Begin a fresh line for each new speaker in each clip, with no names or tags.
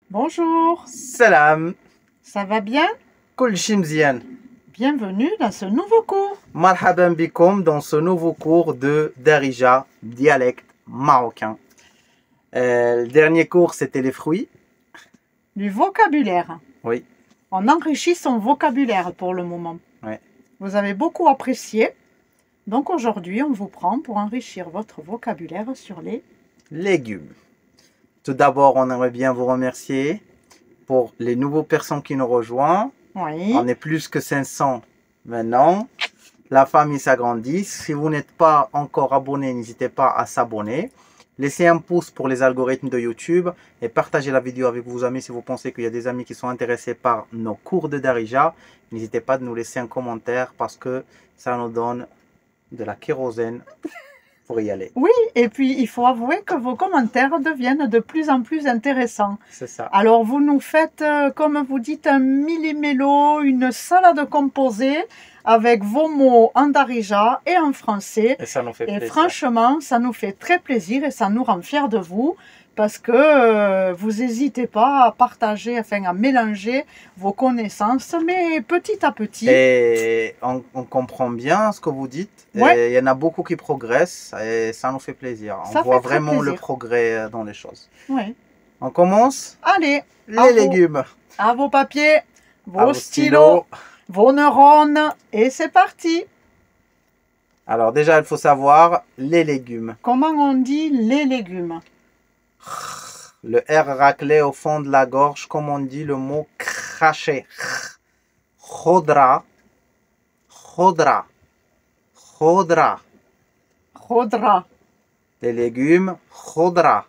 Bonjour,
Salam,
ça va bien?
كل شي مزيان.
Bienvenue dans ce nouveau cours.
مرحبا بكم dans ce nouveau cours de Darija, dialecte marocain. Le dernier cours, c'était les fruits.
Du vocabulaire.
Oui.
On enrichit son vocabulaire pour le moment.
Ouais.
Vous avez beaucoup apprécié. Donc aujourd'hui, on vous prend pour enrichir votre vocabulaire sur les...
Légumes. Tout d'abord, on aimerait bien vous remercier pour les nouveaux personnes qui nous rejoignent.
Oui.
On est plus que 500 maintenant. La famille s'agrandit. Si vous n'êtes pas encore abonné, n'hésitez pas à s'abonner. Laissez un pouce pour les algorithmes de YouTube et partagez la vidéo avec vos amis si vous pensez qu'il y a des amis qui sont intéressés par nos cours de Darija. N'hésitez pas à nous laisser un commentaire parce que ça nous donne de la kérosène pour y aller.
Oui, et puis il faut avouer que vos commentaires deviennent de plus en plus intéressants.
C'est ça.
Alors vous nous faites, comme vous dites, un millimélo, une salade composée avec vos mots en darija et en français.
Et ça nous fait
Et
plaisir.
franchement, ça nous fait très plaisir et ça nous rend fiers de vous parce que vous n'hésitez pas à partager, enfin à mélanger vos connaissances, mais petit à petit.
Et on comprend bien ce que vous dites.
Ouais.
Et il y en a beaucoup qui progressent et ça nous fait plaisir.
Ça
On voit
fait très
vraiment le
plaisir.
progrès dans les choses.
Ouais.
On commence
Allez,
les
à vous.
légumes.
À vos papiers,
À
vos stylos, vos neurones, et c'est parti.
Alors déjà, il faut savoir les légumes.
Comment on dit les légumes?
Le R raclé au fond de la gorge, comme on dit le mot cracher. Khodra, khodra, khodra.
Khodra.
Les légumes, khodra.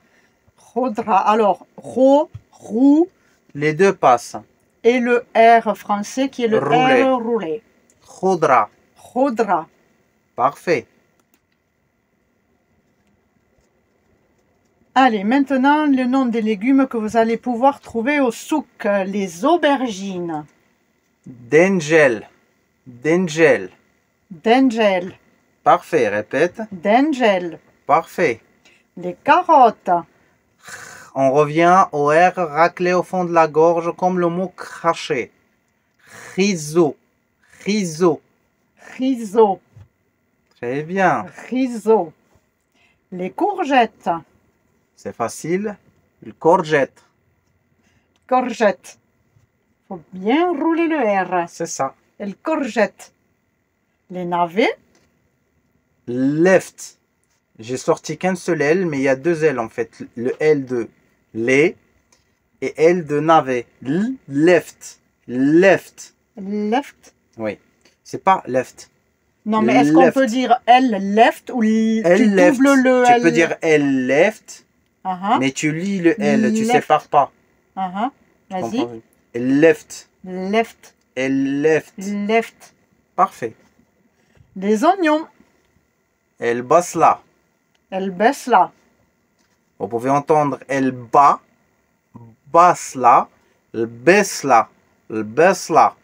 Khodra. Alors, ro, roux,
Les deux passent.
et le R français qui est le
Roulé.
R roulé.
Khodra.
Khodra.
Parfait.
Allez, maintenant le nom des légumes que vous allez pouvoir trouver au souk. Les aubergines.
Dengel. Dengel.
Dengel.
Parfait. Répète.
Dengel.
Parfait.
Les carottes.
On revient au R raclé au fond de la gorge comme le mot cracher. Riso. Riso.
Riso.
Très bien.
Riso. Les courgettes.
C'est facile. Le courgette.
Courgette. Faut bien rouler le R.
C'est ça.
El courgette. Les navets.
Left. J'ai sorti qu'un seul L, mais il y a deux L en fait. Le L de lait et L de navet. Left. Left.
Left.
Oui. C'est pas left.
Non, mais est-ce qu'on
Left.
peut dire L left ou tu
L left.
doubles le
Tu
L?
peux dire L left,
Uh-huh.
mais tu lis le L, tu
Left.
sépares pas.
Uh-huh. Vas-y.
Comprends? Left.
Left.
L left.
Left.
Parfait.
Les oignons.
El basla.
El besla.
Vous pouvez entendre el ba, basla, el besla, el besla.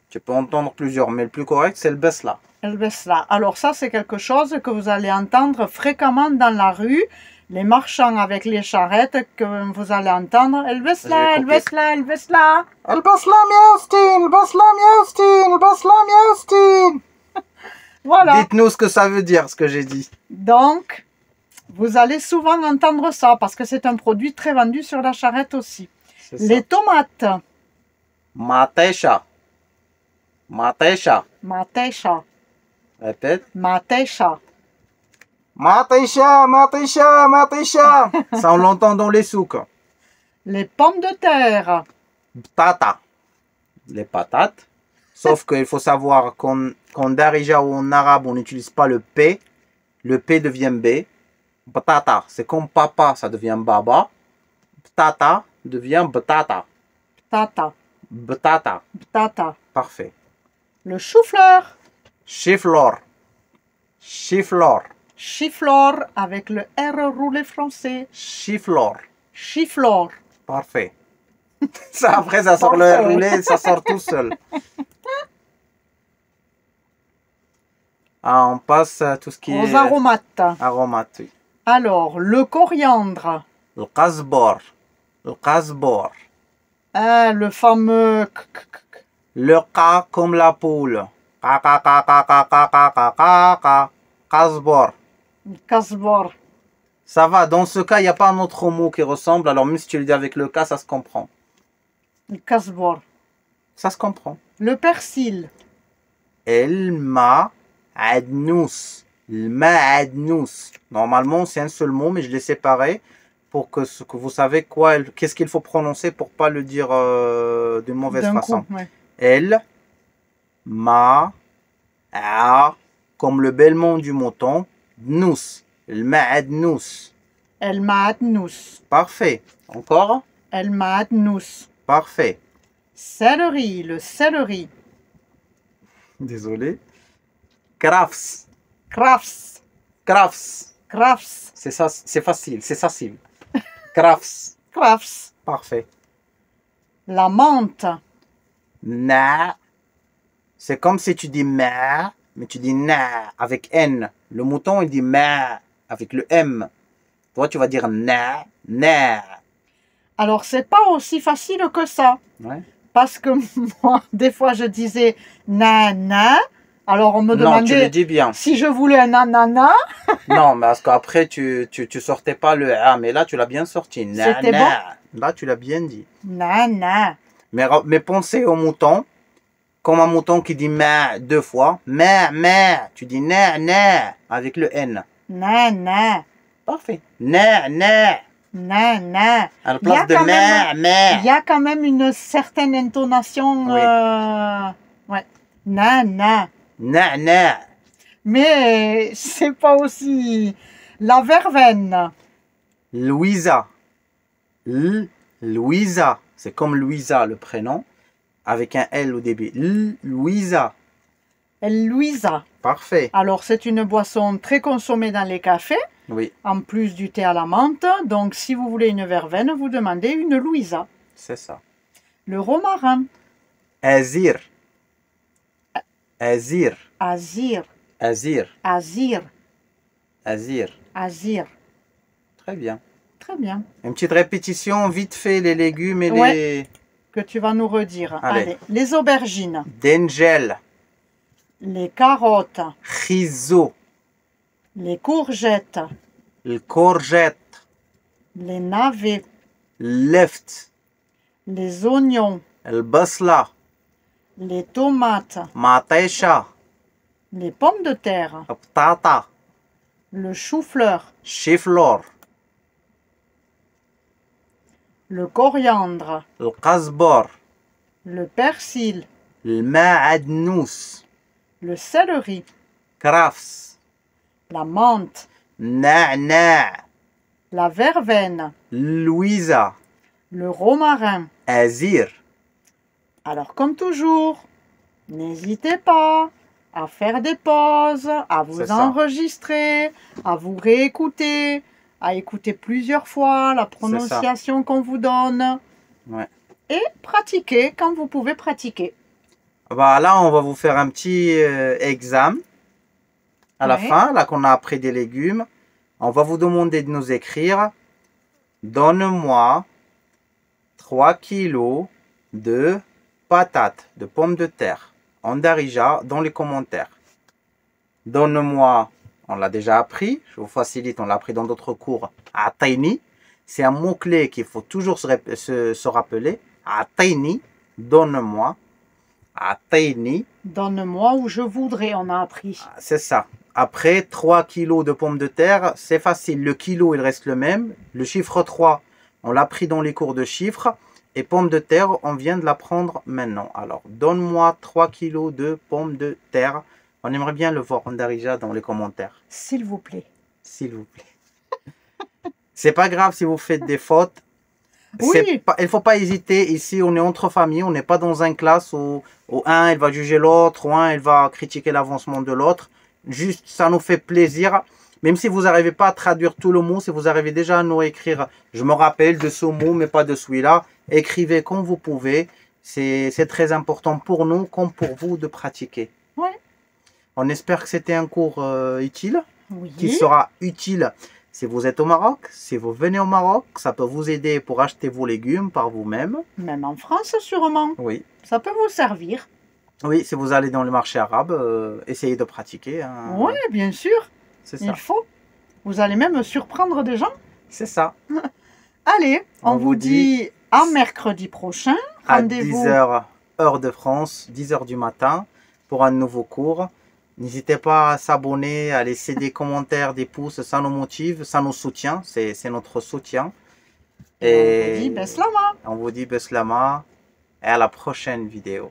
Tu peux entendre plusieurs, mais le plus correct, c'est le besla.
El besla. Alors ça, c'est quelque chose que vous allez entendre fréquemment dans la rue. Les marchands avec les charrettes que vous allez entendre. El besla,
J'ai
el
copié.
besla, el besla.
El basla miaustin, el basla miaustin, el basla miaustin.
Voilà.
Dites-nous ce que ça veut dire, ce que j'ai dit.
Donc, vous allez souvent entendre ça parce que c'est un produit très vendu sur la charrette aussi.
C'est ça.
Les tomates.
Matesha. Matesha.
Matesha.
Répète.
Matesha.
Matesha, matesha, matesha. Ça, on l'entend dans les souks.
Les pommes de terre.
Tata. Les patates. Sauf qu'il faut savoir qu'en darija ou en arabe, on n'utilise pas le P. Le P devient B. Batata, c'est comme papa, ça devient baba. Tata devient batata.
Tata.
Batata.
Tata.
Parfait.
Le chou-fleur.
Chiflor. Chiflor.
Chiflor avec le R roulé français.
Chiflor.
Chiflor.
Parfait. Ça, après, ça sort le
Parfait.
roulé, ça sort tout seul. Ah, on passe à tout ce qui
Aux
est
aromates.
aromate. Oui.
Alors, le coriandre.
Le kasbor. Le kasbor.
Ah, le fameux
Le K comme la poule. Ka ka ka ka ka ka ka ka ka ka. Kasbor.
Kasbor.
Ça va, dans ce cas, il n'y a pas un autre mot qui ressemble. Alors même si tu le dis avec le K, ça se comprend.
Kasbor.
Ça se comprend.
Le persil.
Elma adnous. Elma adnous. Normalement, c'est un seul mot, mais je l'ai séparé pour que vous savez quoi, qu'est-ce qu'il faut prononcer pour pas le dire d'une mauvaise façon.
Coup, ouais.
El, ma, a, comme le bêlement du mouton, nous, el ma'adnous.
El ma'adnous.
Parfait. Encore?
El ma'adnous.
Parfait.
Céleri, le céleri.
Désolé. Crafts.
Crafts.
Crafts.
Crafts.
C'est ça, c'est facile, c'est facile. Crafts.
Crafts.
Parfait.
La menthe.
Na. C'est comme si tu dis ma, mais tu dis na avec N. Le mouton, il dit ma avec le M. Toi, tu vas dire na, na.
Alors, c'est pas aussi facile que ça.
Ouais.
Parce que moi, des fois, je disais na. Alors, on me
Non, tu le
demandait
dis bien.
si je voulais un ananas.
Non, mais parce qu'après, tu sortais pas le A, mais là, tu l'as bien sorti. Na,
C'était
na.
bon?
Là, tu l'as bien dit.
Na.
Mais pensez au mouton, comme un mouton qui dit ma deux fois. Ma. Tu dis na, avec le N.
Na.
Parfait. Na.
Na.
À la place de ma.
Il y a quand même une certaine intonation.
Oui.
Ouais. Na.
Na.
Mais c'est pas aussi. La verveine.
Louisa. Louisa. C'est comme Louisa, le prénom, avec un L au début. Louisa.
Louisa.
Parfait.
Alors, c'est une boisson très consommée dans les cafés,
Oui,
en plus du thé à la menthe. Donc, si vous voulez une verveine, vous demandez une Louisa.
c'est ça.
Le romarin.
Azir.
Azir.
Très bien.
Très bien.
Une petite répétition, vite fait, les légumes et
Ouais.
les...
Que tu vas nous redire.
Allez.
Les aubergines.
Dengel.
Les carottes.
Chizo.
Les courgettes.
Le courgette.
Les navets.
Left.
Les oignons.
Le basla.
Les tomates.
Matesha.
Les pommes de terre.
Ptata.
Le chou-fleur.
Chiflor.
Le coriandre.
Le kasbor.
Le persil.
Le ma'adnous.
Le céleri.
Crafts.
La menthe.
Na.
La verveine.
Louisa.
Le romarin.
Azir.
Alors, comme toujours, n'hésitez pas à faire des pauses, à vous
C'est ça.
enregistrer, à vous réécouter, à écouter plusieurs fois la prononciation qu'on vous donne.
Ouais.
Et pratiquer quand vous pouvez pratiquer.
Bah, là, on va vous faire un petit examen. À la
Ouais.
fin, là qu'on a appris des légumes, on va vous demander de nous écrire « Donne-moi 3 kilos de patates, de pommes de terre, en darija dans les commentaires. Donne-moi, on l'a déjà appris, je vous facilite, on l'a appris dans d'autres cours, Ataini. C'est un mot-clé qu'il faut toujours se rappeler. Ataini, donne-moi. Ataini,
Donne-moi où je voudrais, on a appris.
c'est ça. Après, 3 kilos de pommes de terre, c'est facile. Le kilo, il reste le même. Le chiffre 3, on l'a pris dans les cours de chiffres. Et pommes de terre, on vient de l'apprendre maintenant. Alors, donne-moi 3 kilos de pommes de terre. On aimerait bien le voir en darija dans les commentaires.
S'il vous plaît.
S'il vous plaît. C'est pas grave si vous faites des fautes.
Oui.
Il ne faut pas hésiter. Ici, on est entre familles. On n'est pas dans une classe où un, il va juger l'autre, ou un, il va critiquer l'avancement de l'autre. Juste, ça nous fait plaisir. Même si vous n'arrivez pas à traduire tout le mot, si vous arrivez déjà à nous écrire, je me rappelle de ce mot, mais pas de celui-là. Écrivez comme vous pouvez. C'est très important pour nous, comme pour vous, de pratiquer.
Oui.
On espère que c'était un cours utile,
Oui.
qui sera utile Si vous êtes au Maroc, si vous venez au Maroc, ça peut vous aider pour acheter vos légumes par vous-même.
Même en France, sûrement.
Oui.
Ça peut vous servir.
Oui, si vous allez dans le marché arabe, essayez de pratiquer. Hein.
Oui, bien sûr.
C'est ça.
Il faut. Vous allez même surprendre des gens.
C'est ça.
Allez, on vous dit à mercredi prochain.
À
Rendez-vous
10h, heure de France, 10h du matin, pour un nouveau cours. N'hésitez pas à s'abonner, à laisser des commentaires, des pouces, ça nous motive, ça nous soutient, c'est notre soutien.
Et on vous dit Beslama.
On vous dit Beslama et à la prochaine vidéo.